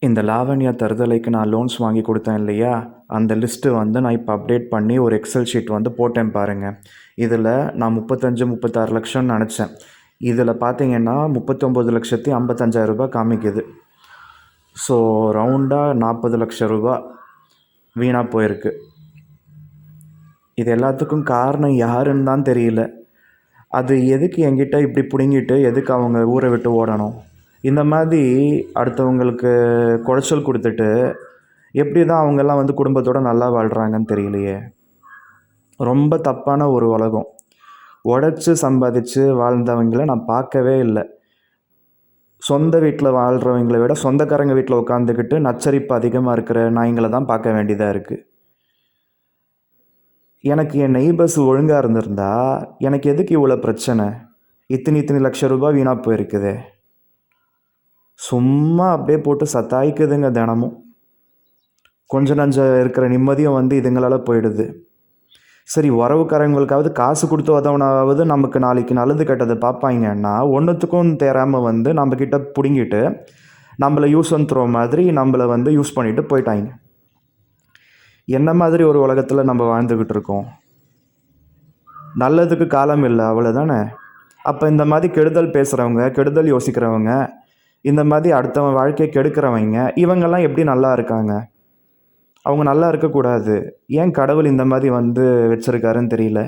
இந்த லாவண்யா தருதலைக்கு நான் லோன்ஸ் வாங்கி கொடுத்தேன் இல்லையா, அந்த லிஸ்ட்டு வந்து நான் இப்போ அப்டேட் பண்ணி ஒரு எக்ஸல் ஷீட் வந்து போட்டேன் பாருங்கள். இதில் நான் 35-36 லட்சம்னு நினச்சேன். இதில் பார்த்தீங்கன்னா 39,55,000 ரூபாய் காமிக்குது. ஸோ ரவுண்டாக 40 லட்சம் ரூபா வீணாக போயிருக்கு. இது எல்லாத்துக்கும் காரணம் யாருன்னு தான் தெரியல. அது எதுக்கு என்கிட்ட இப்படி பிடுங்கிட்டு எதுக்கு அவங்க ஊரை விட்டு ஓடணும்? இந்த மாதிரி அடுத்தவங்களுக்கு குடைச்சல் கொடுத்துட்டு எப்படி தான் அவங்கெல்லாம் வந்து குடும்பத்தோடு நல்லா வாழ்கிறாங்கன்னு தெரியலையே. ரொம்ப தப்பான ஒரு உலகம். உழைச்சி சம்பாதிச்சு வாழ்ந்தவங்கள நான் பார்க்கவே இல்லை. சொந்த வீட்டில் வாழ்கிறவங்களை விட சொந்தக்காரங்க வீட்டில் உட்காந்துக்கிட்டு நச்சரிப்பு அதிகமாக இருக்கிற நாய்ங்களை தான் பார்க்க வேண்டியதாக இருக்குது. எனக்கு என் நெய்பர்ஸ் ஒழுங்காக இருந்திருந்தா எனக்கு எதுக்கு இவ்வளோ பிரச்சனை? இத்தனை லட்சம் ரூபாய் வீணாக போயிருக்குது. சும்மா அப்படியே போட்டு சத்தாய்க்குதுங்க தினமும். கொஞ்சம் நஞ்சம் இருக்கிற நிம்மதியும் வந்து இதுங்களால் போயிடுது. சரி, உறவுக்காரங்களுக்காவது காசு கொடுத்து உதவுனாவது நமக்கு நாளைக்கு நல்லது கெட்டதை பார்ப்பாங்கன்னா ஒன்றுத்துக்கும் தேராமல் வந்து நம்மக்கிட்ட பிடுங்கிட்டு நம்மளை யூஸ் அண்ட் த்ரோ மாதிரி நம்மளை வந்து யூஸ் பண்ணிவிட்டு போயிட்டாங்க. என்ன மாதிரி ஒரு உலகத்தில் நம்ம வாழ்ந்துக்கிட்டு இருக்கோம்? நல்லதுக்கு காலம் இல்லை, அவ்வளோதானே. அப்போ இந்த மாதிரி கெடுதல் பேசுகிறவங்க, கெடுதல் யோசிக்கிறவங்க, இந்த மாதிரி அடுத்தவன் வாழ்க்கையை கெடுக்கிறவங்க, இவங்கெல்லாம் எப்படி நல்லா இருக்காங்க? அவங்க நல்லா இருக்கக்கூடாது. ஏன் கடவுள் இந்த மாதிரி வந்து வச்சுருக்காருன்னு தெரியல.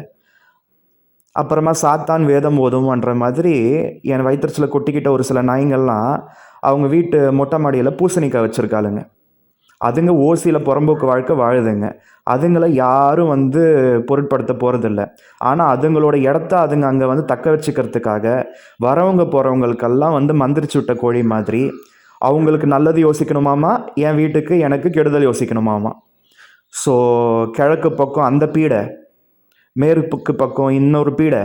அப்புறமா சாத்தான் வேதம் ஓதும்ன்ற மாதிரி என் வயிற்றுச்சில் கொட்டிக்கிட்ட ஒரு சில நாய்ங்கள்லாம் அவங்க வீட்டு மொட்டை மாடியில் பூசணிக்காய் வச்சுருக்காளுங்க. அதுங்க ஓசியில் புறம்போக்கு வாழ்க்கை வாழுதுங்க. அதுங்களை யாரும் வந்து பொருட்படுத்த போகிறதில்ல. ஆனால் அதுங்களோட இடத்த அதுங்க அங்கே வந்து தக்க வச்சுக்கிறதுக்காக வரவங்க போகிறவங்களுக்கெல்லாம் வந்து மந்திரிச்சு விட்ட கோழி மாதிரி அவங்களுக்கு நல்லது யோசிக்கணுமாமா, என் வீட்டுக்கு எனக்கு கெடுதல் யோசிக்கணுமாமா. ஸோ கிழக்கு பக்கம் அந்த பீடை, மேற்கு பக்கம் இன்னொரு பீடை,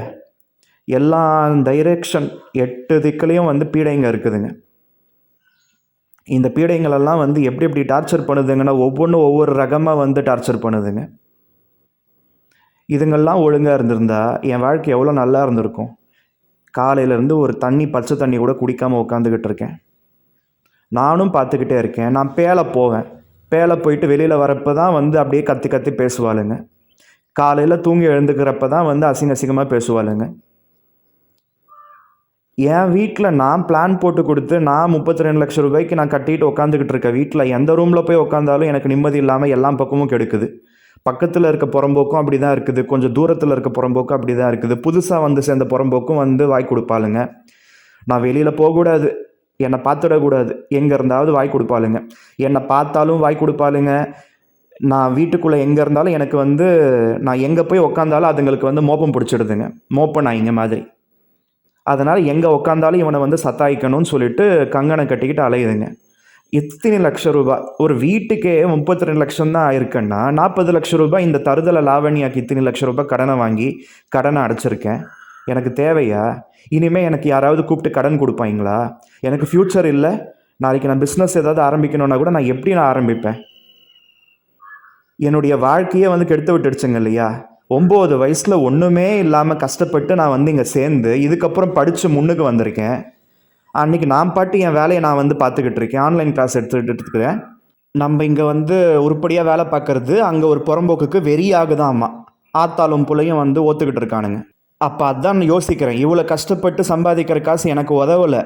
எல்லா டைரெக்ஷன் 8 திக்குலேயும் வந்து பீடைங்க இருக்குதுங்க. இந்த பீடைங்களெல்லாம் வந்து எப்படி எப்படி டார்ச்சர் பண்ணுதுங்கன்னா ஒவ்வொன்றும் ஒவ்வொரு ரகமாக வந்து டார்ச்சர் பண்ணுதுங்க. இதுங்கெல்லாம் ஒழுங்காக இருந்திருந்தா என் வாழ்க்கை எவ்வளோ நல்லா இருந்திருக்கும். காலையிலேருந்து ஒரு பச்சை தண்ணி கூட குடிக்காமல் உட்காந்துக்கிட்டு இருக்கேன். நானும் பார்த்துக்கிட்டே இருக்கேன். நான் பேலை போவேன். பேலை போயிட்டு வெளியில் வரப்போ தான் வந்து அப்படியே கத்தி கத்தி பேசுவாளுங்க. காலையில் தூங்கி எழுந்துக்கிறப்ப தான் வந்து அசிங்கமாக பேசுவாளுங்க. என் வீட்டில் நான் பிளான் போட்டு கொடுத்து நான் 32 லட்சம் ரூபாய்க்கு நான் கட்டிட்டு உட்காந்துக்கிட்டு இருக்க வீட்டில் எந்த ரூமில் போய் உட்காந்தாலும் எனக்கு நிம்மதி இல்லாமல் எல்லா பக்கமும் கெடுக்குது. பக்கத்தில் இருக்க புறம்போக்கும் அப்படி தான் இருக்குது, கொஞ்சம் தூரத்தில் இருக்க புறம்போக்கும் அப்படி தான் இருக்குது. புதுசாக வந்து சேர்ந்த புறம்போக்கும் வந்து வாய் கொடுப்பாளுங்க. நான் வெளியில் போகக்கூடாது, என்னை பார்த்துடக்கூடாது, எங்கே இருந்தாவது வாய் கொடுப்பாளுங்க. என்னை பார்த்தாலும் வாய் கொடுப்பாளுங்க. நான் வீட்டுக்குள்ளே எங்கே இருந்தாலும் எனக்கு வந்து நான் எங்கே போய் உட்காந்தாலும் அதுங்களுக்கு வந்து மோப்பம் பிடிச்சிடுதுங்க. மோப்பம் நாய்ங்க மாதிரி. அதனால் எங்கே உட்காந்தாலும் இவனை வந்து சத்தாய்க்கணும்னு சொல்லிட்டு கங்கணம் கட்டிக்கிட்டு அலையுதுங்க. இத்தனை லட்சம் ரூபாய் ஒரு வீட்டுக்கே 32 லட்சம் தான் ஆயிருக்குன்னா 40 லட்சம் ரூபாய் இந்த தருதலை லாவண்யாக்கு இத்தனை லட்சம் ரூபாய் கடனை வாங்கி கடனை அடைச்சிருக்கேன். எனக்கு தேவையா? இனிமேல் எனக்கு யாராவது கூப்பிட்டு கடன் கொடுப்பாங்களா? எனக்கு ஃப்யூச்சர் இல்லை. நாளைக்கு நான் பிஸ்னஸ் ஏதாவது ஆரம்பிக்கணுன்னா கூட நான் எப்படி ஆரம்பிப்பேன்? என்னுடைய வாழ்க்கையே வந்து கெடுத்து விட்டுடுச்சுங்க இல்லையா. 9 வயசில் ஒன்றுமே இல்லாமல் கஷ்டப்பட்டு நான் வந்து இங்கே சேர்ந்து இதுக்கப்புறம் படித்து முன்னுக்கு வந்திருக்கேன். அன்றைக்கி நான் பாட்டு என் வேலையை நான் வந்து பார்த்துக்கிட்டு இருக்கேன். ஆன்லைன் கிளாஸ் எடுத்துகிட்டு இருக்கிறேன். நம்ம இங்கே வந்து உருப்படியாக வேலை பார்க்குறது அங்கே ஒரு புறம்போக்குக்கு வெறியாகுதாம்மா. ஆத்தாலும் புள்ளையும் வந்து ஒத்துக்கிட்டு இருக்கானுங்க. அப்போ அதான் யோசிக்கிறேன், இவ்வளோ கஷ்டப்பட்டு சம்பாதிக்கிற காசு எனக்கு உதவலை.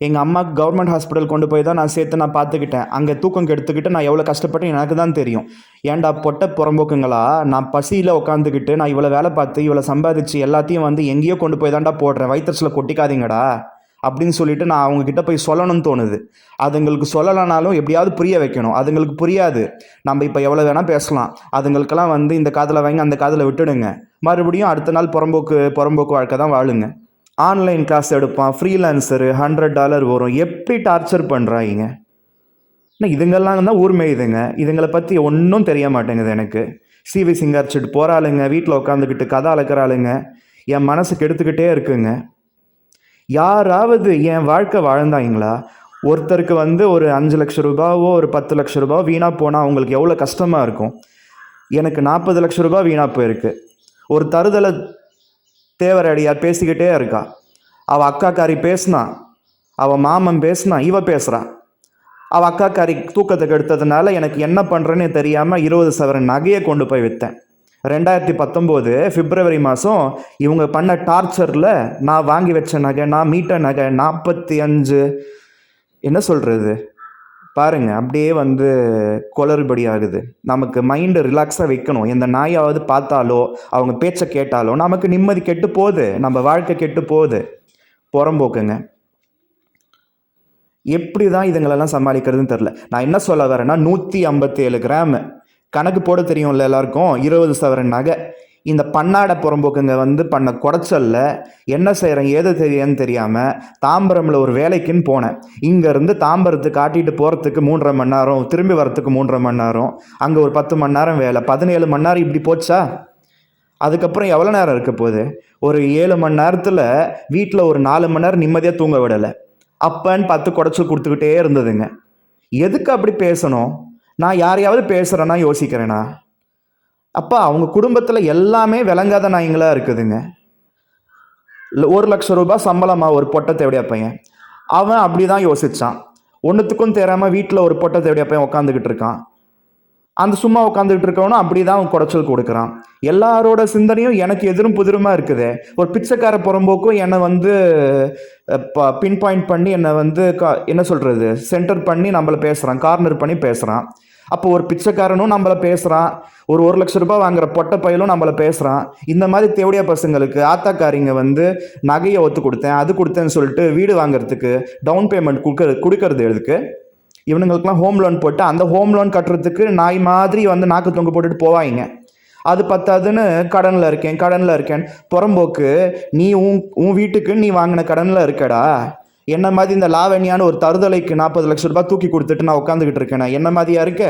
எங்கள் அம்மாவுக்கு கவர்மெண்ட் ஹாஸ்பிட்டல் கொண்டு போய் தான் நான் சேர்த்து நான் பார்த்துக்கிட்டேன். அங்கே தூக்கம் கெடுத்துக்கிட்டு நான் எவ்வளோ கஷ்டப்பட்டு எனக்கு தான் தெரியும். ஏன்டா பொட்ட புறம்போக்குங்களா, நான் பசியில் உட்காந்துக்கிட்டு நான் இவ்வளோ வேலை பார்த்து இவ்வளோ சம்பாதிச்சு எல்லாத்தையும் வந்து எங்கேயோ கொண்டு போய் தான்டா போடுறேன், வயிற்றுச்சில் கொட்டிக்காதீங்கடா அப்படின்னு சொல்லிட்டு நான் அவங்கக்கிட்ட போய் சொல்லணும்னு தோணுது. அதுங்களுக்கு சொல்லலைனாலும் எப்படியாவது புரிய வைக்கணும். அதுங்களுக்கு புரியாது. நம்ம இப்போ எவ்வளோ வேணால் பேசலாம், அதுங்களுக்கெல்லாம் வந்து இந்த காதில் வாங்கி அந்த காதில் விட்டுடுங்க. மறுபடியும் அடுத்த நாள் புறம்போக்கு வாழ்க்கை தான் வாழுங்க. ஆன்லைன் கிளாஸ் எடுப்பான், ஃப்ரீலான்சரு, $100 வரும். எப்படி டார்ச்சர் பண்ணுறாங்க? இதுங்கெல்லாம் தான் ஊர் மேயுதுங்க. இதுங்களை பற்றி ஒன்றும் தெரிய மாட்டேங்குது எனக்கு. சிவி சிங்காரிச்சிட்டு போகிறாளுங்க, வீட்டில் உட்காந்துக்கிட்டு கதை அளக்கிறாளுங்க. என் மனசு கெடுத்துக்கிட்டே இருக்குங்க. யாராவது என் வாழ்க்கை வாழ்ந்தாங்களா? ஒருத்தருக்கு வந்து ஒரு 5 லட்சம் ரூபாவோ ஒரு 10 லட்சம் ரூபாவோ வீணாக போனால் அவங்களுக்கு எவ்வளோ கஷ்டமாக இருக்கும். எனக்கு 40 லட்சம் ரூபாய் வீணாக போயிருக்கு. ஒரு தருதலை தேவரடியார் பேசிக்கிட்டே இருக்கா. அவள் அக்காக்காரி பேசினா, அவள் மாமன் பேசினா, இவ பேசுகிறா. அவள் அக்காக்காரி தூக்கத்துக்கு எடுத்ததுனால எனக்கு என்ன பண்ணுறேன்னு தெரியாமல் 20 சவரன் நகையை கொண்டு போய் விற்றேன். 2019 பிப்ரவரி மாதம் இவங்க பண்ண டார்ச்சரில் நான் வாங்கி வச்ச நகை, நான் மீட்ட நகை 45, என்ன சொல்கிறது பாருங்க, அப்படியே வந்து குளறுபடி ஆகுது. நமக்கு மைண்டு ரிலாக்ஸாக வைக்கணும். எந்த நாயாவது பார்த்தாலோ அவங்க பேச்சை கேட்டாலோ நமக்கு நிம்மதி கெட்டு போகுது, நம்ம வாழ்க்கை கெட்டு போகுது. புறம்போக்குங்க. எப்படி தான் இதுங்களெல்லாம் சமாளிக்கிறதுன்னு தெரில. நான் என்ன சொல்ல வரேன்னா 157 கிராம் கணக்கு போட தெரியும்ல எல்லாருக்கும், 20 சவரன் நகை. இந்த பன்னாடை புறம்போக்குங்க வந்து பண்ண குடைச்சல்ல என்ன செய்கிறேன் ஏது தெரியான்னு தெரியாமல் தாம்பரமில் ஒரு வேலைக்குன்னு போனேன். இங்கேருந்து தாம்பரத்துக்கு காட்டிட்டு போகிறதுக்கு 3.5 மணி நேரம், திரும்பி வரத்துக்கு 3.5 மணி நேரம், அங்கே ஒரு 10 மணி நேரம் வேலை, 17 மணி நேரம் இப்படி போச்சா. அதுக்கப்புறம் எவ்வளோ நேரம் இருக்க போகுது? ஒரு 7 மணி நேரத்தில் வீட்டில் ஒரு 4 மணி நேரம் நிம்மதியாக தூங்க விடலை. அப்பன்னு பார்த்து குடைச்சல் கொடுத்துக்கிட்டே இருந்ததுங்க. எதுக்கு அப்படி பேசணும்? நான் யாரையாவது பேசுகிறேன்னா யோசிக்கிறேனா? அப்போ அவங்க குடும்பத்தில் எல்லாமே விளங்காத நாய்ங்களாக இருக்குதுங்க. 1 லட்சம் ரூபாய் சம்பளமா ஒரு பொட்டை தேவடியா பையன். அவன் அப்படி தான் யோசித்தான். ஒன்றுத்துக்கும் தெரியாமல் வீட்டில் ஒரு பொட்டை தேவடியா பையன் உட்காந்துக்கிட்டு இருக்கான். அந்த சும்மா உட்காந்துக்கிட்டு இருக்கவனும் அப்படி தான் குடைச்சல் கொடுக்குறான். எல்லாரோட சிந்தனையும் எனக்கு எதிரும் புதிருமா இருக்குது. ஒரு பிச்சைக்கார புறம்போக்கும் என்னை வந்து பின் பாயிண்ட் பண்ணி என்னை வந்து என்ன சொல்கிறது சென்டர் பண்ணி நம்மளை பேசுகிறான், கார்னர் பண்ணி பேசுகிறான். அப்போ ஒரு பிச்சைக்காரனும் நம்மளை பேசுகிறான், ஒரு 1 லட்சம் ரூபாய் வாங்குற பொட்டை பையலும் நம்மளை பேசுகிறான். இந்த மாதிரி தேவடியா பசங்களுக்கு ஆத்தாக்காரிங்க வந்து நகையை ஒத்து கொடுத்தேன், அது கொடுத்தேன்னு சொல்லிட்டு வீடு வாங்குறதுக்கு டவுன் பேமெண்ட் கொடுக்கறது எதுக்கு? இவனுங்களுக்குலாம் ஹோம் லோன் போட்டு அந்த ஹோம் லோன் கட்டுறதுக்கு நாய் மாதிரி வந்து நாக்கு தொங்க போட்டுட்டு போவாங்க. அது பத்தாதுன்னு கடனில் இருக்கேன். புறம்போக்கு, நீ உன் வீட்டுக்கு நீ வாங்கின கடனில் இருக்கடா. என்ன மாதிரி இந்த லாவண்யான்னு ஒரு தருதலைக்கு 40 லட்சம் ரூபாய் தூக்கி கொடுத்துட்டு நான் உட்காந்துக்கிட்டு இருக்கேன். என்ன மாதிரியா இருக்க?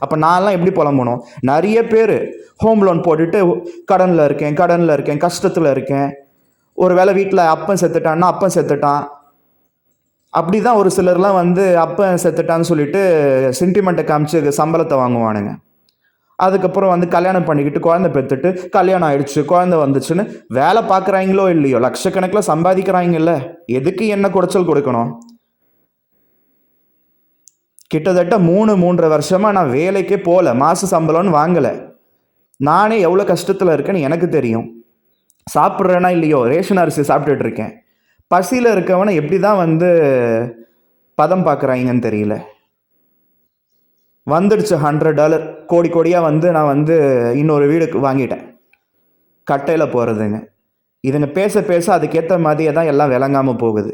அப்போ நான்லாம் எப்படி புலம்பணும்? நிறைய பேர் ஹோம் லோன் போட்டுட்டு கடனில் இருக்கேன், கஷ்டத்தில் இருக்கேன். ஒரு வேளை வீட்டில் அப்பன் செத்துட்டான். அப்படி தான் ஒரு சிலர்லாம் வந்து அப்பன் செத்துட்டான்னு சொல்லிட்டு சென்டிமெண்ட்டை காமிச்சு சம்பளத்தை வாங்குவானுங்க. அதுக்கப்புறம் வந்து கல்யாணம் பண்ணிக்கிட்டு குழந்தை பெற்றுட்டு கல்யாணம் ஆயிடுச்சு, குழந்தை வந்துச்சுன்னு வேலை பார்க்குறாங்களோ இல்லையோ லட்சக்கணக்கில் சம்பாதிக்கிறாங்கல்ல, எதுக்கு என்ன குடைச்சல் கொடுக்கணும்? கிட்டத்தட்ட 3.5 வருஷமாக நான் வேலைக்கே போகல, மாத சம்பளம்னு வாங்கலை. நானே எவ்வளோ கஷ்டத்தில் இருக்கேன்னு எனக்கு தெரியும். சாப்பிட்றேன்னா இல்லையோ ரேஷன் அரிசி சாப்பிட்டுட்டு இருக்கேன். பசியில் இருக்கவனை எப்படி தான் வந்து பதம் பார்க்குறாங்கன்னு தெரியல. வந்துடுச்சு $100 கோடியாக வந்து நான் வந்து இன்னொரு வீடுக்கு வாங்கிட்டேன். கட்டையில் போகிறதுங்க. இதுங்க பேச அதுக்கேற்ற மாதிரியே தான் எல்லாம் விளங்காமல் போகுது.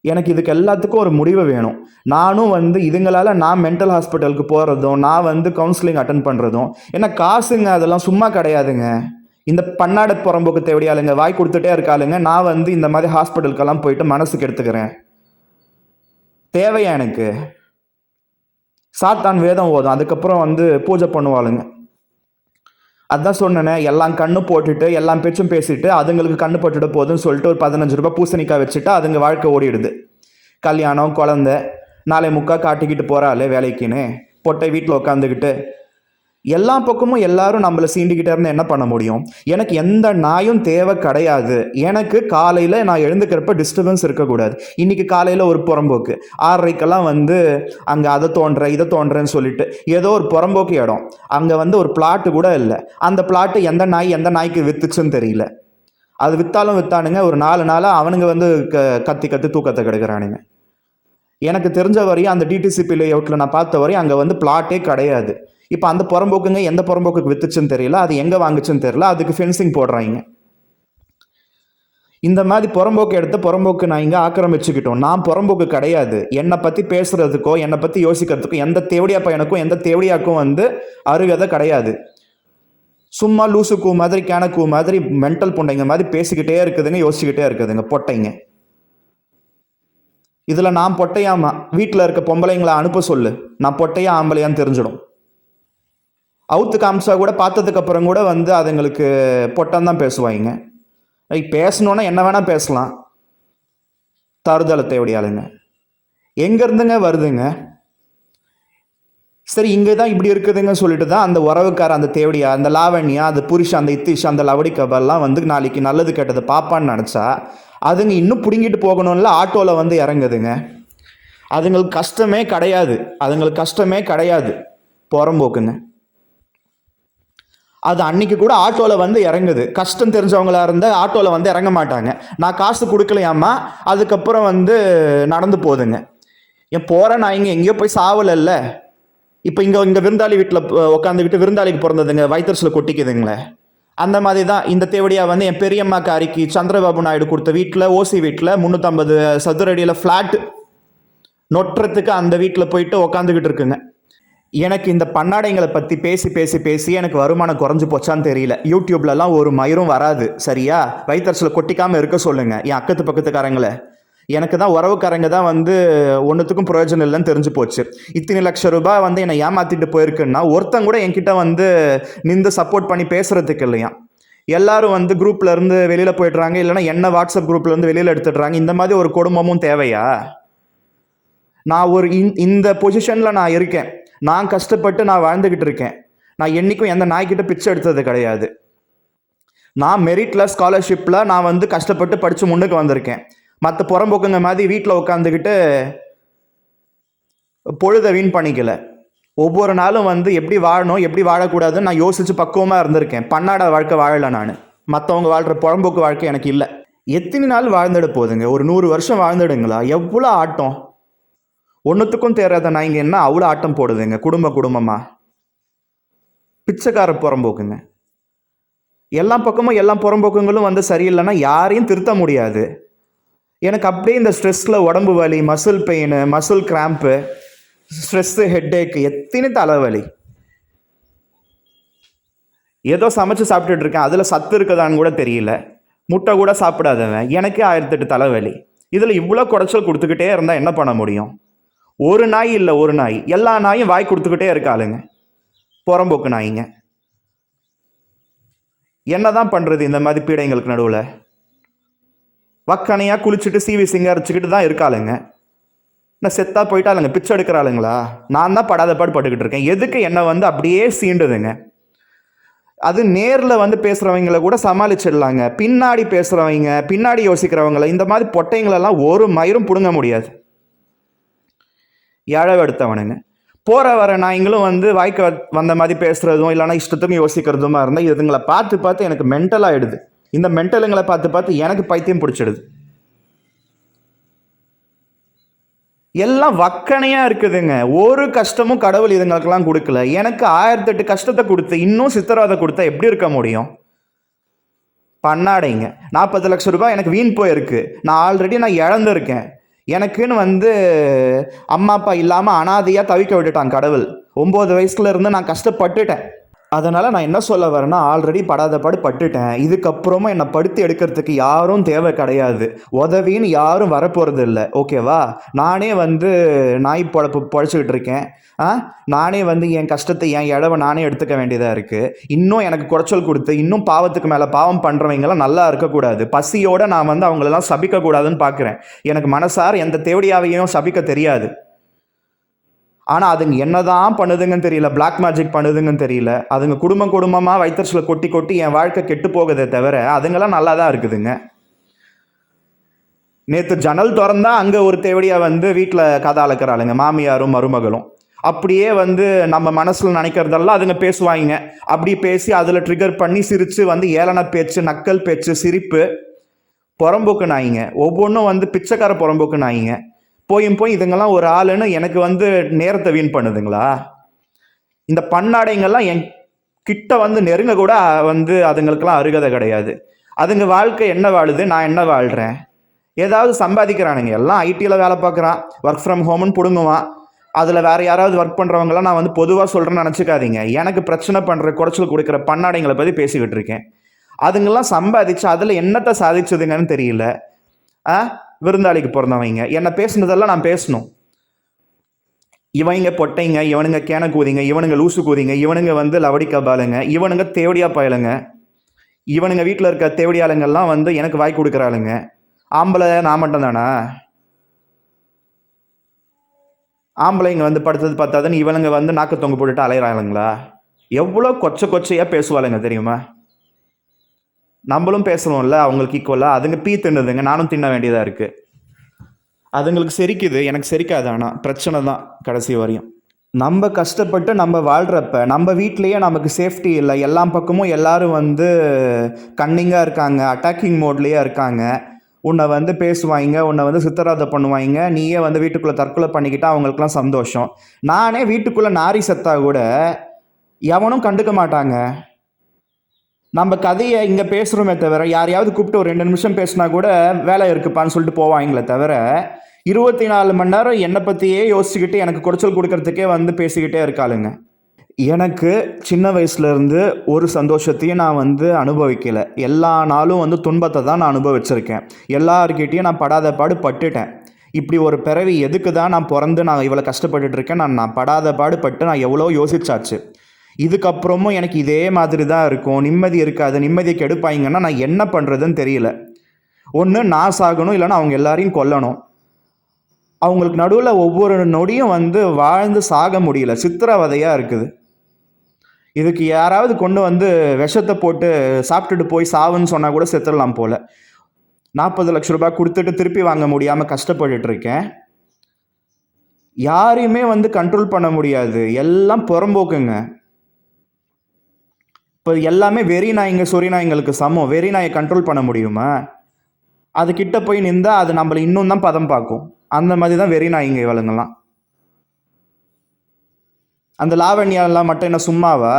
எனக்கு இதுக்கு எல்லாத்துக்கும் ஒரு முடிவு வேணும். நானும் வந்து இதுங்களால் நான் மென்டல் ஹாஸ்பிட்டலுக்கு போகிறதும், நான் வந்து கவுன்சிலிங் அட்டன் பண்ணுறதும், ஏன்னா காசுங்க அதெல்லாம் சும்மா கிடையாதுங்க. இந்த பன்னாட புறம்போக்கு தேவையாளுங்க வாய் கொடுத்துட்டே இருக்காளுங்க. நான் வந்து இந்த மாதிரி ஹாஸ்பிட்டலுக்கெல்லாம் போயிட்டு மனசுக்கு எடுத்துக்கிறேன். தேவையா எனக்கு? சாத்தான் வேதம் ஓதும், அதுக்கப்புறம் வந்து பூஜை பண்ணுவாளுங்க. அதான் சொன்னேனே, எல்லாம் கண்ணு போட்டுட்டு எல்லாம் பேச்சும் பேசிட்டு அதுங்களுக்கு கண்ணு போட்டுட்டு போதுன்னு சொல்லிட்டு ஒரு 15 ரூபாய் பூசணிக்காய் வச்சுட்டு அதுங்க வாழ்க்கை ஓடிடுது. கல்யாணம், குழந்தை, நாளை முக்கா காட்டிக்கிட்டு போகிறாளே வேலைக்குன்னு பொட்டை வீட்டில் உட்காந்துக்கிட்டு எல்லா பக்கமும் எல்லாரும் நம்மளை சீண்டிக்கிட்டே இருந்து என்ன பண்ண முடியும்? எனக்கு எந்த நாயும் தேவை கிடையாது. எனக்கு காலையில் நான் எழுந்துக்கிறப்ப டிஸ்டர்பன்ஸ் இருக்கக்கூடாது. இன்றைக்கி காலையில் ஒரு புறம்போக்கு 6:30க்கெல்லாம் வந்து அங்கே இதை தோன்றேன்னு சொல்லிட்டு ஏதோ ஒரு புறம்போக்கு இடம், அங்கே வந்து ஒரு பிளாட்டு கூட இல்லை. அந்த பிளாட்டு எந்த நாய்க்கு வித்துச்சுன்னு தெரியல. அது விற்றானுங்க. ஒரு 4 நாளாக அவனுங்க வந்து கத்தி தூக்கத்தை கெடுக்கிறானுங்க. எனக்கு தெரிஞ்ச வரையும் அந்த டிடிசிபி லேஅவுட்டில் நான் பார்த்த வரையும் அங்கே வந்து பிளாட்டே கிடையாது. இப்போ அந்த புறம்போக்குங்க எந்த புறம்போக்குக்கு வித்துச்சுன்னு தெரியல, அது எங்கே வாங்குச்சுன்னு தெரியல, அதுக்கு ஃபென்சிங் போடுறாங்க. இந்த மாதிரி புறம்போக்கு எடுத்து புறம்போக்கு நான் இங்கே ஆக்கிரமிச்சுக்கிட்டோம். நான் புறம்போக்கு கிடையாது. என்னை பற்றி பேசுகிறதுக்கோ என்னை பற்றி யோசிக்கிறதுக்கோ எந்த தேவடியா பையனுக்கும் எந்த தேவடியாக்கும் வந்து அருகதை கிடையாது. சும்மா லூசு கூ மாதிரி கேனக்கூ மாதிரி மென்டல் புண்டைங்க மாதிரி பேசிக்கிட்டே இருக்குதுங்க, யோசிச்சுக்கிட்டே இருக்குதுங்க பொட்டைங்க. இதில் நான் பொட்டையாமா வீட்டில் இருக்க பொம்பளைங்களை அனுப்ப சொல்லு, நான் பொட்டையா ஆம்பளையான்னு தெரிஞ்சிடும். அவுத்து காமிச்சா கூட பார்த்ததுக்கு அப்புறம் கூட வந்து அதுங்களுக்கு பொட்டம் தான் பேசுவாங்க. பேசணுன்னா என்ன வேணால் பேசலாம். தருதலை தேவடியாளுங்க எங்கேருந்துங்க வருதுங்க? சரி, இங்கே தான் இப்படி இருக்குதுங்க சொல்லிட்டு தான் அந்த உறவுக்கார அந்த தேவடியா, அந்த லாவண்யா, அந்த புருஷன், அந்த இத்திஷா, அந்த லவடி கபெல்லாம் வந்து நாளைக்கு நல்லது கெட்டது பாப்பான்னு நினச்சா அதுங்க இன்னும் பிடுங்கிட்டு போகணும்ல ஆட்டோவில் வந்து இறங்குதுங்க. அதுங்களுக்கு கஷ்டமே கிடையாது, அதுங்களுக்கு கஷ்டமே கிடையாது, புறம்போக்குங்க. அது அன்னைக்கு கூட ஆட்டோவில் வந்து இறங்குது. கஷ்டம் தெரிஞ்சவங்களா இருந்தால் ஆட்டோவில் வந்து இறங்க மாட்டாங்க. நான் காசு கொடுக்கலையாம்மா, அதுக்கப்புறம் வந்து நடந்து போகுதுங்க. என் போகிற நான் எங்கேயோ போய் சாவலைல்ல. இப்போ இங்கே விருந்தாளி வீட்டில் உட்காந்துக்கிட்டு விருந்தாளிக்கு பிறந்ததுங்க வயிற்றுல கொட்டிக்குதுங்களே. அந்த மாதிரி தான் இந்த தேவடியா வந்து என் பெரியம்மா காரிக்கு சந்திரபாபு நாயுடு கொடுத்த வீட்டில், ஓசி வீட்டில் 350 சதுரடியில் ஃப்ளாட் நொட்டுறதுக்கு அந்த வீட்டில் போயிட்டு உக்காந்துக்கிட்டு இருக்குங்க. எனக்கு இந்த பன்னாடைங்களை பற்றி பேசி பேசி பேசி எனக்கு வருமானம் குறைஞ்சி போச்சான்னு தெரியல. யூடியூப்லலாம் ஒரு மயிரும் வராது, சரியா? வயிற்றுல கொட்டிக்காமல் இருக்க சொல்லுங்கள் என் அக்கத்து பக்கத்துக்காரங்களை. எனக்கு தான் உறவுக்காரங்க தான் வந்து ஒன்றுத்துக்கும் பிரயோஜனம் இல்லைன்னு தெரிஞ்சு போச்சு. இத்தனை லட்சம் ரூபாய் வந்து என்னை ஏமாற்றிட்டு போயிருக்குன்னா ஒருத்தங்க கூட என்கிட்ட வந்து நின்று சப்போர்ட் பண்ணி பேசுகிறதுக்கு இல்லையா. எல்லாரும் வந்து குரூப்பில் இருந்து வெளியில் போய்ட்றாங்க, இல்லைனா என்ன வாட்ஸ்அப் குரூப்பில் இருந்து வெளியில் எடுத்துடுறாங்க. இந்த மாதிரி ஒரு குடும்பமும் தேவையா? நான் ஒரு இந்த பொசிஷனில் நான் இருக்கேன், நான் கஷ்டப்பட்டு நான் வாழ்ந்துக்கிட்டு இருக்கேன். நான் என்றைக்கும் எந்த நாய்கிட்ட பிச்சை எடுத்தது கிடையாது. நான் மெரிட்டில் ஸ்காலர்ஷிப்பில் நான் வந்து கஷ்டப்பட்டு படித்து முன்னுக்கு வந்திருக்கேன். மற்ற புறம்போக்குங்க மாதிரி வீட்டில் உட்காந்துக்கிட்டு பொழுதை வீண் பண்ணிக்கல. ஒவ்வொரு நாளும் வந்து எப்படி வாழணும் எப்படி வாழக்கூடாதுன்னு நான் யோசித்து பக்குவமாக இருந்திருக்கேன். பன்னாட வாழ்க்கை வாழலை நான். மற்றவங்க வாழ்கிற புறம்போக்கு வாழ்க்கை எனக்கு இல்லை. எத்தனை நாள் வாழ்ந்துட போகுதுங்க? ஒரு 100 வருஷம் வாழ்ந்துடுங்களா? எவ்வளோ ஆட்டம்! ஒன்றுத்துக்கும் தேராத நான் இங்கே என்ன அவ்வளோ ஆட்டம் போடுதுங்க குடும்பமாக. பிச்சைக்கார புறம்போக்குங்க. எல்லா பக்கமும் எல்லா புறம்போக்குங்களும் வந்து சரியில்லைன்னா யாரையும் திருத்த முடியாது. எனக்கு அப்படியே இந்த ஸ்ட்ரெஸ்ஸில் உடம்பு வலி, மசில் பெயின், மசில் கிராம்ப்பு, ஸ்ட்ரெஸ்ஸு, ஹெட்டேக்கு, எத்தனை தலைவலி. ஏதோ சமைச்சு சாப்பிட்டுட்டு இருக்கேன், அதில் சத்து இருக்குதான்னு கூட தெரியல. முட்டை கூட சாப்பிடாதவன் எனக்கு 1008 தலைவலி. இதில் இவ்வளோ குடைச்சல் கொடுத்துக்கிட்டே இருந்தால் என்ன பண்ண முடியும்? ஒரு நாய் இல்லை, ஒரு நாய், எல்லா நாயும் வாய் கொடுத்துக்கிட்டே இருக்காளுங்க புறம்போக்கு நாய்ங்க. என்னதான் பண்ணுறது இந்த மாதிரி பீடைங்களுக்கு நடுவில்? வக்கனையாக குளிச்சுட்டு சீவி சிங்கரிச்சுக்கிட்டு தான் இருக்காளுங்க. நான் செத்தா போயிட்டாளுங்க, பிச்சை எடுக்கிறாளுங்களா? நான் தான் படாத பாடு பட்டுக்கிட்டு இருக்கேன். எதுக்கு என்னை வந்து அப்படியே சீண்டுதுங்க? அது நேரில் வந்து பேசுகிறவங்கள கூட சமாளிச்சிடலாங்க, பின்னாடி பேசுகிறவங்க, பின்னாடி யோசிக்கிறவங்கள, இந்த மாதிரி பொட்டைங்களெல்லாம் ஒரு மயிரும் பிடுங்க முடியாது. ஏழவை எடுத்தவனுங்க. போகிற வர நாய்ங்களும் வந்து வாய்க்கு வந்த மாதிரி பேசுகிறதும் இல்லைனா இஷ்டத்துக்கும் யோசிக்கிறதுமா இருந்தால் இதுங்களை பார்த்து பார்த்து எனக்கு மென்டல் ஆகிடுது. இந்த மென்டலுங்களை பார்த்து பார்த்து எனக்கு பைத்தியம் பிடிச்சிடுது. எல்லாம் வக்கனையாக இருக்குதுங்க. ஒரு கஷ்டமும் கடவுள் இதுங்களுக்கெல்லாம் கொடுக்கல. எனக்கு 1008 கஷ்டத்தை கொடுத்து இன்னும் சித்திரவதை கொடுத்தா எப்படி இருக்க முடியும்? பன்னாடைங்க. 40 லட்சம் ரூபாய் எனக்கு வீண் போயிருக்கு. நான் ஆல்ரெடி இழந்திருக்கேன். எனக்குன்னு வந்து அம்மா அப்பா இல்லாமல் அனாதையாக தவிக்க விட்டுட்டான் கடவுள். 9 வயசுல இருந்து நான் கஷ்டப்பட்டுட்டேன். அதனால் நான் என்ன சொல்ல வரேன்னா, ஆல்ரெடி படாத பாடு பட்டுட்டேன். இதுக்கப்புறமா என்னை படுத்து எடுக்கிறதுக்கு யாரும் தேவை கிடையாது. உதவின்னு யாரும் வரப்போகிறது இல்லை, ஓகேவா? நானே வந்து நாய் பொழைச்சிக்கிட்டு இருக்கேன். நானே வந்து என் கஷ்டத்தை என் இழவை நானே எடுத்துக்க வேண்டியதாக இருக்குது. இன்னும் எனக்கு குறைச்சல் கொடுத்து இன்னும் பாவத்துக்கு மேலே பாவம் பண்ணுறவங்களாம் நல்லா இருக்கக்கூடாது. பசியோடு நான் வந்து அவங்களெல்லாம் சபிக்கக்கூடாதுன்னு பார்க்குறேன். எனக்கு மனசார எந்த தேவடியாவையும் சபிக்க தெரியாது. ஆனால் அதுங்க என்னதான் பண்ணுதுங்கன்னு தெரியல, பிளாக் மேஜிக் பண்ணுதுங்கன்னு தெரியல. அதுங்க குடும்பமாக வயிற்றுல கொட்டி கொட்டி என் வாழ்க்கை கெட்டு போகுதே தவிர அதுங்கெல்லாம் நல்லா தான் இருக்குதுங்க. நேற்று ஜன்னல் திறந்தா அங்கே ஒரு தேவடியா வந்து வீட்டில் கதை அளக்கிறாளுங்க, மாமியாரும் மருமகளும். அப்படியே வந்து நம்ம மனசில் நினைக்கிறதெல்லாம் அதுங்க பேசுவாங்க. அப்படி பேசி அதில் ட்ரிகர் பண்ணி சிரித்து வந்து ஏளன பேச்சு, நக்கல் பேச்சு, சிரிப்பு. புறம்போக்கு நாய்ங்க ஒவ்வொன்றும் வந்து பிச்சைக்கார புறம்போக்கு நாய்ங்க. போய் இதுங்கெல்லாம் ஒரு ஆளுன்னு எனக்கு வந்து நேரத்தை வீண் பண்ணுதுங்களா? இந்த பன்னாடைங்கள்லாம் என் கிட்ட வந்து நெருங்க கூட வந்து அதுங்களுக்கெல்லாம் அருகதை கிடையாது. அதுங்க வாழ்க்கை என்ன வாழுது, நான் என்ன வாழ்கிறேன்? ஏதாவது சம்பாதிக்கிறானுங்க, எல்லாம் ஐடியில் வேலை பார்க்குறான், ஒர்க் ஃப்ரம் ஹோம்னு பிடுங்குவான். அதில் வேறு யாராவது ஒர்க் பண்ணுறவங்களாம் நான் வந்து பொதுவாக சொல்கிறேன்னு நினச்சிக்காதீங்க. எனக்கு பிரச்சனை பண்ணுற குறைச்சல் கொடுக்குற பன்னாடைங்களை பற்றி பேசிக்கிட்டு இருக்கேன். அதுங்கெல்லாம் சம்பாதிச்சு அதில் என்னத்தை சாதிச்சதுங்கன்னு தெரியல. விருந்தாளிக்கு பிறந்தவங்க என்னை பேசுனதெல்லாம் நான் பேசணும். இவங்க பொட்டைங்க, இவனுங்க கேன கூதிங்க, இவனுங்க லூசு கூதிங்க, இவனுங்க வந்து லவடி கபாலுங்க, இவனுங்க தேவடியா பயலுங்க, இவனுங்க வீட்டில் இருக்க தேவடியாளுங்கெல்லாம் வந்து எனக்கு வாய் கொடுக்குறாளுங்க. ஆம்பளை நான் மட்டும் தானே? ஆம்பளைங்க வந்து படுத்தது பார்த்தாதுன்னு இவனுங்க வந்து நாக்கு தொங்க போட்டுட்டு அலையிறாளுங்களா? எவ்வளோ கொச்சையாக பேசுவாளுங்க தெரியுமா? நம்மளும் பேசுகிறோம்ல அவங்களுக்கு ஈக்குவலாக. அதுங்க தின்னுதுங்க, நானும் தின்ன வேண்டியதாக இருக்குது. அதுங்களுக்கு செரிக்குது, எனக்கு செரிக்காது. ஆனால் பிரச்சனை தான் கடைசி வரையும். நம்ம கஷ்டப்பட்டு நம்ம வாழ்கிறப்ப நம்ம வீட்லேயே நமக்கு சேஃப்டி இல்லை, எல்லா பக்கமும் எல்லாரும் வந்து கன்னிங்காக இருக்காங்க, அட்டாக்கிங் மோட்லேயே இருக்காங்க. உன்னை வந்து பேசுவாங்க, உன்னை வந்து சித்திரவதை பண்ணுவாங்க, நீயே வந்து வீட்டுக்குள்ளே தற்கொலை பண்ணிக்கிட்டா அவங்களுக்குலாம் சந்தோஷம். நானே வீட்டுக்குள்ளே நாரி செத்தா கூட எவனும் கண்டுக்க மாட்டாங்க. நம்ம கதையை இங்கே பேசுகிறோமே தவிர, யாரையாவது கூப்பிட்டு ஒரு 2 நிமிஷம் பேசினா கூட வேலை இருக்குப்பான்னு சொல்லிட்டு போவாங்களே தவிர, 24 மணி நேரம் என்னை பற்றியே யோசிச்சுக்கிட்டு எனக்கு குடைச்சல் கொடுக்கறதுக்கே வந்து பேசிக்கிட்டே இருக்காளுங்க. எனக்கு சின்ன வயசுலேருந்து ஒரு சந்தோஷத்தையும் நான் வந்து அனுபவிக்கலை. எல்லா நாளும் வந்து துன்பத்தை தான் நான் அனுபவிச்சிருக்கேன். எல்லார்கிட்டையும் நான் படாத பாடு பட்டுட்டேன். இப்படி ஒரு பிறவி எதுக்கு தான் நான் பிறந்து நான் இவ்வளோ கஷ்டப்பட்டுட்டு இருக்கேன், நான் படாத பாடு பட்டு நான் எவ்வளோ யோசிச்சாச்சு. இதுக்கப்புறமும் எனக்கு இதே மாதிரி தான் இருக்கும், நிம்மதி இருக்காது, நிம்மதியை கெடுப்பாங்கன்னா நான் என்ன பண்ணுறதுன்னு தெரியல. ஒன்று நான் சாகணும், இல்லைன்னா அவங்க எல்லாரையும் கொல்லணும். அவங்களுக்கு நடுவில் ஒவ்வொரு நொடியும் வந்து வாழ்ந்து சாக முடியல, சித்திரவதையாக இருக்குது. இதுக்கு யாராவது கொண்டு வந்து விஷத்தை போட்டு சாப்பிட்டுட்டு போய் சாவுன்னு சொன்னால் கூட செத்துடலாம் போல். 40 லட்ச ரூபாய் கொடுத்துட்டு திருப்பி வாங்க முடியாமல் கஷ்டப்பட்டுட்டு இருக்கேன். யாரையுமே வந்து கண்ட்ரோல் பண்ண முடியாது, எல்லாம் புறம்போக்குங்க. இப்போ எல்லாமே வெறி நாய்ங்க சொறி நாய்ங்களுக்கு சமம். வெறி நாயை கண்ட்ரோல் பண்ண முடியுமா? அது கிட்ட போய் நின்றா அது நம்மளை இன்னும் தான் பதம் பார்க்கும். அந்த மாதிரி தான் வெறி நாய்ங்க இவளுங்கெல்லாம். அந்த லாவண்யாலாம் மட்டும் என்ன சும்மாவா?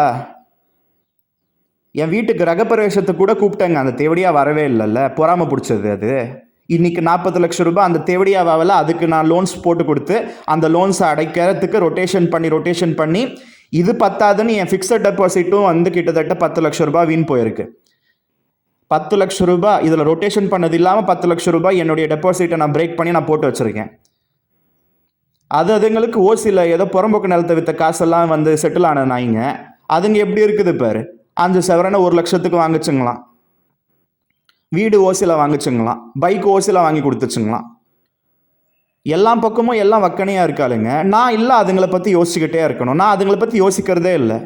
என் வீட்டுக்கு கிரகப்பிரவேசத்துக்கு கூட கூப்பிட்டேங்க, அந்த தேவடியா வரவே இல்லைல்ல, பொறாம பிடிச்சது அது. இன்னைக்கு 40 லட்ச ரூபாய் அந்த தேவடியாவாவில் அதுக்கு நான் லோன்ஸ் போட்டு கொடுத்து அந்த லோன்ஸை அடைக்கிறதுக்கு ரொட்டேஷன் பண்ணி இது பத்தாதுன்னு என் ஃபிக்ஸட் டெபாசிட்டும் வந்து கிட்டத்தட்ட 10 லட்ச ரூபாய் வீண் போயிருக்கு. 10 லட்ச ரூபாய் இதில் ரொட்டேஷன் பண்ணது இல்லாமல் 10 லட்ச ரூபாய் என்னுடைய டெபாசிட்டை நான் பிரேக் பண்ணி நான் போட்டு வச்சுருக்கேன். அதுங்களுக்கு ஓசியில் ஏதோ புறம்போக்கு நிலத்தை விற்ற காசெல்லாம் வந்து செட்டில் ஆன நாய்ங்க. அதுங்க எப்படி இருக்குது பாரு. 5 சவரனை 1 லட்சத்துக்கு வாங்கிச்சுங்களாம், வீடு ஓசியில் வாங்கிச்சுங்களாம், பைக் ஓசியில் வாங்கி கொடுத்துச்சுங்களாம். எல்லா பக்கமும் எல்லாம் வக்கனையாக இருக்காளுங்க. நான் இல்லை அதுங்களை பற்றி யோசிச்சுக்கிட்டே இருக்கணும், நான் அதுங்களை பற்றி யோசிக்கிறதே இல்லை.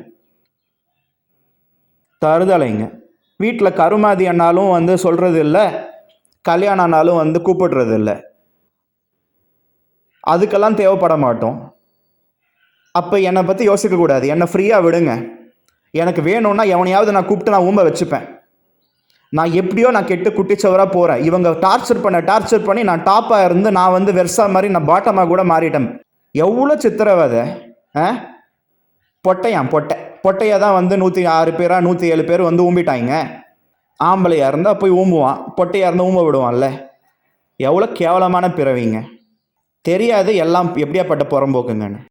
தருதலைங்க. வீட்டில் கருமாதி ஆனாலும் வந்து சொல்கிறது இல்லை, கல்யாணம் ஆனாலும் வந்து கூப்பிடுறது இல்லை. அதுக்கெல்லாம் தேவைப்பட மாட்டோம். அப்போ என்னை பற்றி யோசிக்கக்கூடாது, என்னை ஃப்ரீயாக விடுங்க. எனக்கு வேணும்னா எவனையாவது நான் கூப்பிட்டு நான் ஊம்ப வச்சுப்பேன். நான் எப்படியோ நான் கெட்டு குட்டிச்சவராக போகிறேன். இவங்க டார்ச்சர் பண்ணி நான் டாப்பாக இருந்து நான் வந்து வெர்சா மாதிரி நான் பாட்டமாக கூட மாறிட்டேன். எவ்வளோ சித்திரவதை. பொட்டையாக தான் வந்து 106 பேரா 107 பேர் வந்து ஊம்பிட்டாங்க. ஆம்பளையாக இருந்தால் போய் ஊம்புவான், பொட்டையாக இருந்தால் ஊம்ப விடுவான்ல. எவ்வளோ கேவலமான பிறவிங்க. தெரியாது எல்லாம் எப்படியாப்பட்ட புறம்போக்குங்கன்னு.